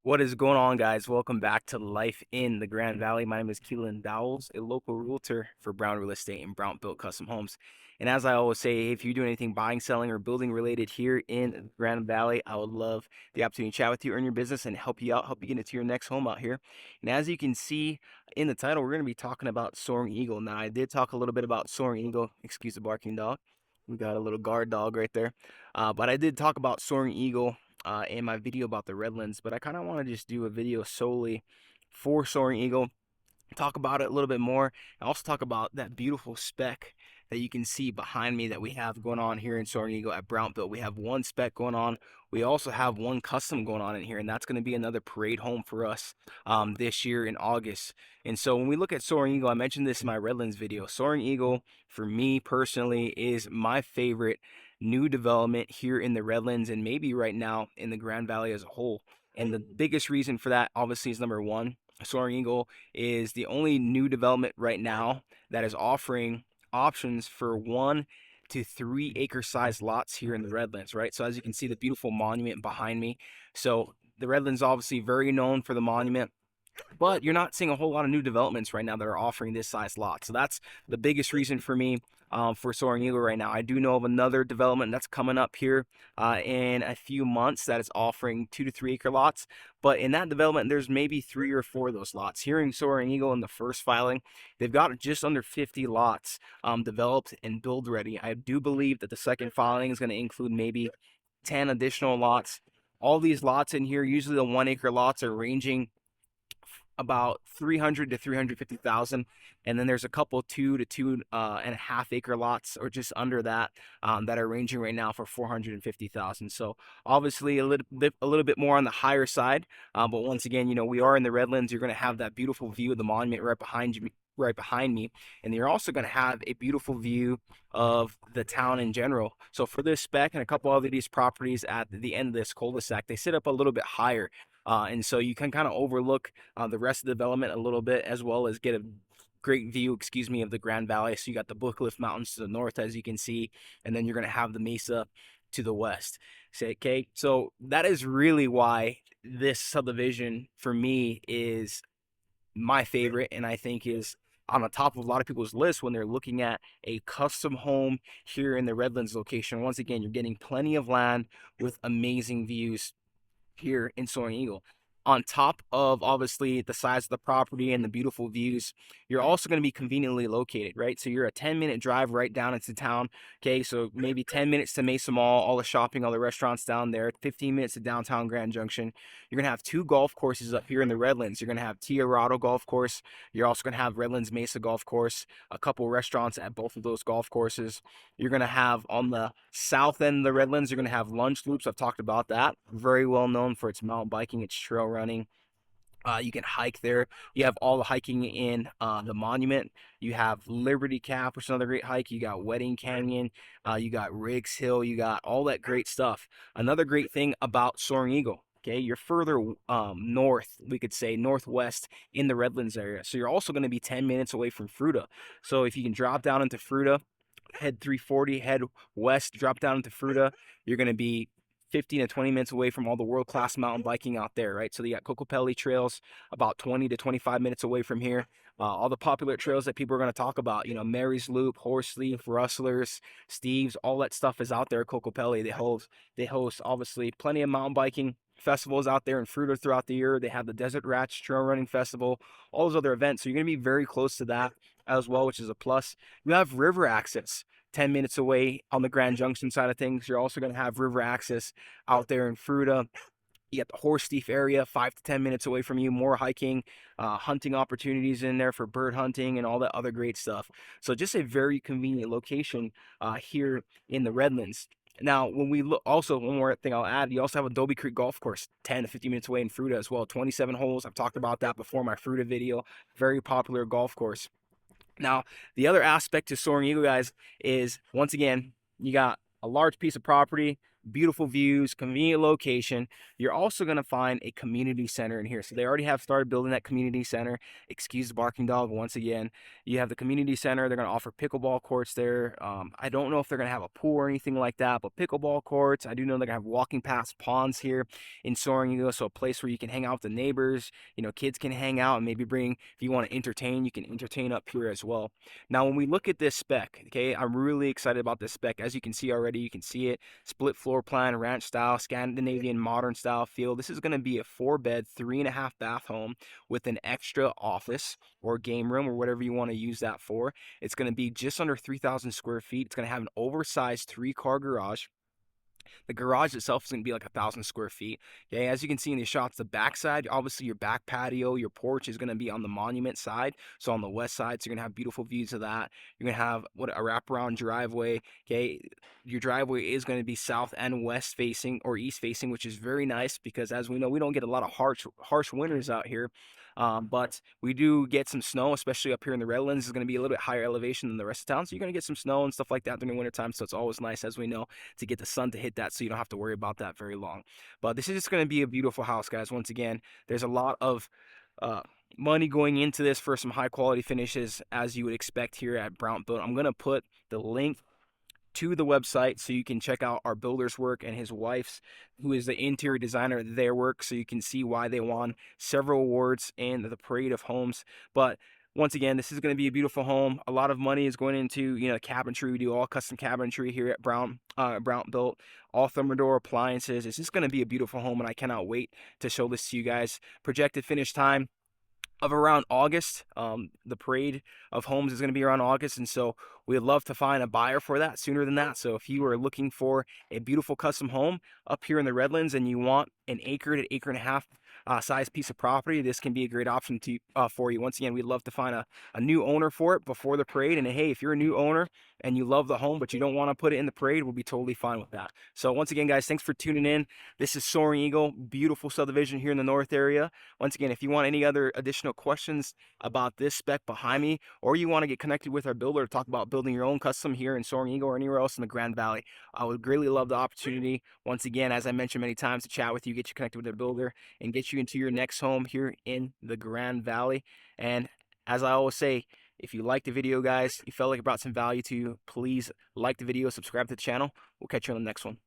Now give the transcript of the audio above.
What is going on, guys? Welcome back to Life in the Grand Valley. My name is Keallan Dowells, a local realtor for Brown Real Estate and Brown Built Custom Homes. And as I always say, if you do anything buying, selling, or building related here in the Grand Valley, I would love the opportunity to chat with you, earn your business, and help you out, help you get into your next home out here. And as you can see in the title, we're going to be talking about Soaring Eagle. Now, I did talk a little bit about Soaring Eagle. Excuse the barking dog. We got a little guard dog right there. But I did talk about Soaring Eagle in my video about the Redlands, but I kind of want to just do a video solely for Soaring Eagle, talk about it a little bit more, and also talk about that beautiful spec that you can see behind me that we have going on here in Soaring Eagle at Brown Built. We have one spec going on. We also have one custom going on in here, and that's going to be another parade home for us this year in August. And so when we look at Soaring Eagle, I mentioned this in my Redlands video. Soaring Eagle, for me personally, is my favorite new development here in the Redlands and maybe right now in the Grand Valley as a whole. And the biggest reason for that, obviously, is number one, Soaring Eagle is the only new development right now that is offering options for 1 to 3 acre size lots here in the Redlands, right? So as you can see, the beautiful monument behind me. So the Redlands obviously very known for the monument, but you're not seeing a whole lot of new developments right now that are offering this size lot. So that's the biggest reason for me for Soaring Eagle right now. I do know of another development that's coming up here in a few months that is offering 2 to 3 acre lots. But in that development, there's maybe 3 or 4 of those lots. Here in Soaring Eagle in the first filing, they've got just under 50 lots developed and build ready. I do believe that the second filing is going to include maybe 10 additional lots. All these lots in here, usually the 1 acre lots, are ranging about 300 to 350,000, and then there's a couple 2 to 2.5 acre lots, or just under that, that are ranging right now for 450,000. So obviously a little bit more on the higher side, but once again, we are in the Redlands. You're going to have that beautiful view of the monument right behind me, and you're also going to have a beautiful view of the town in general. So for this spec and a couple other these properties at the end of this cul-de-sac, they sit up a little bit higher. And so you can kind of overlook the rest of the development a little bit, as well as get a great view, of the Grand Valley. So you got the Booklift Mountains to the north, as you can see, and then you're going to have the Mesa to the west. Okay, so that is really why this subdivision for me is my favorite, and I think is on the top of a lot of people's list when they're looking at a custom home here in the Redlands location. Once again, you're getting plenty of land with amazing views here in Soaring Eagle. On top of obviously the size of the property and the beautiful views, you're also going to be conveniently located, right? So you're a 10-minute drive right down into town. Okay, so maybe 10 minutes to Mesa Mall, all the shopping, all the restaurants down there, 15 minutes to downtown Grand Junction. You're going to have 2 golf courses up here in the Redlands. You're going to have Tierrado Golf Course. You're also going to have Redlands Mesa Golf Course, a couple restaurants at both of those golf courses. You're going to have on the south end of the Redlands, you're going to have Lunch Loops. I've talked about that. Very well known for its mountain biking, its trail running. You can hike there. You have all the hiking in the monument. You have Liberty Cap, which is another great hike. You got Wedding Canyon. You got Riggs Hill. You got all that great stuff. Another great thing about Soaring Eagle, okay, you're further north, we could say northwest in the Redlands area. So you're also going to be 10 minutes away from Fruita. So if you can drop down into Fruita, head 340, head west, drop down into Fruita, you're going to be 15 to 20 minutes away from all the world-class mountain biking out there, right? So you got Cocopelli trails about 20 to 25 minutes away from here. All the popular trails that people are going to talk about, Mary's Loop, Horseleaf, Rustlers, Steve's, all that stuff is out there at Cocopelli. They host obviously plenty of mountain biking festivals out there in Fruita throughout the year. They have the Desert Rats Trail Running Festival, all those other events. So you're going to be very close to that as well, which is a plus. You have river access 10 minutes away on the Grand Junction side of things. You're also going to have river access out there in Fruita. You got the Horse Thief area 5 to 10 minutes away from you, more hiking, hunting opportunities in there for bird hunting and all that other great stuff. So just a very convenient location here in the Redlands. Now, when we look, also one more thing I'll add, you also have Adobe Creek Golf Course 10 to 50 minutes away in Fruita as well. 27 holes. I've talked about that before in my Fruita video. Very popular golf course. Now, the other aspect to Soaring Eagle, guys, is once again, you got a large piece of property, beautiful views, convenient location. You're also going to find a community center in here. So they already have started building that community center. Excuse the barking dog once again. You have the community center. They're going to offer pickleball courts there. I don't know if they're going to have a pool or anything like that, but pickleball courts. I do know they're going to have walking past ponds here in Soaring Eagle, so a place where you can hang out with the neighbors. You know, kids can hang out and maybe bring, if you want to entertain, you can entertain up here as well. Now, when we look at this spec, okay, I'm really excited about this spec. As you can see already, you can see it, split floor plan, ranch style, Scandinavian modern style feel. This is going to be a 4-bed, 3.5-bath home with an extra office or game room or whatever you want to use that for. It's going to be just under 3,000 square feet. It's going to have an oversized 3-car garage. The garage itself is going to be like 1,000 square feet. Okay, as you can see in the shots, the back side, obviously your back patio, your porch is going to be on the monument side, so on the west side. So you're going to have beautiful views of that. You're going to have a wraparound driveway. Okay, your driveway is going to be south and west facing or east facing, which is very nice because as we know, we don't get a lot of harsh winters out here. But we do get some snow, especially up here in the Redlands. It's going to be a little bit higher elevation than the rest of town, so you're going to get some snow and stuff like that during the wintertime. So it's always nice, as we know, to get the sun to hit that so you don't have to worry about that very long. But this is just going to be a beautiful house, guys. Once again, there's a lot of money going into this for some high quality finishes, as you would expect here at Brown Built. I'm going to put the link to the website so you can check out our builder's work and his wife's, who is the interior designer, their work, so you can see why they won several awards in the Parade of Homes. But once again, this is going to be a beautiful home. A lot of money is going into, you know, cabinetry. We do all custom cabinetry here at Brown Built, all Thermador appliances. It's just going to be a beautiful home, and I cannot wait to show this to you guys. Projected finish time of around August. The Parade of Homes is going to be around August, and so we'd love to find a buyer for that sooner than that. So if you are looking for a beautiful custom home up here in the Redlands and you want an acre to acre and a half size piece of property, this can be a great option for you. Once again, we'd love to find a new owner for it before the parade. And hey, if you're a new owner and you love the home but you don't want to put it in the parade, we'll be totally fine with that. So once again, guys, thanks for tuning in. This is Soaring Eagle, beautiful subdivision here in the north area. Once again, if you want any other additional questions about this spec behind me, or you want to get connected with our builder to talk about building your own custom here in Soaring Eagle or anywhere else in the Grand Valley, I would greatly love the opportunity, once again, as I mentioned many times, to chat with you, get you connected with a builder, and get you into your next home here in the Grand Valley. And as I always say, if you liked the video, guys, you felt like it brought some value to you, please like the video, subscribe to the channel. We'll catch you on the next one.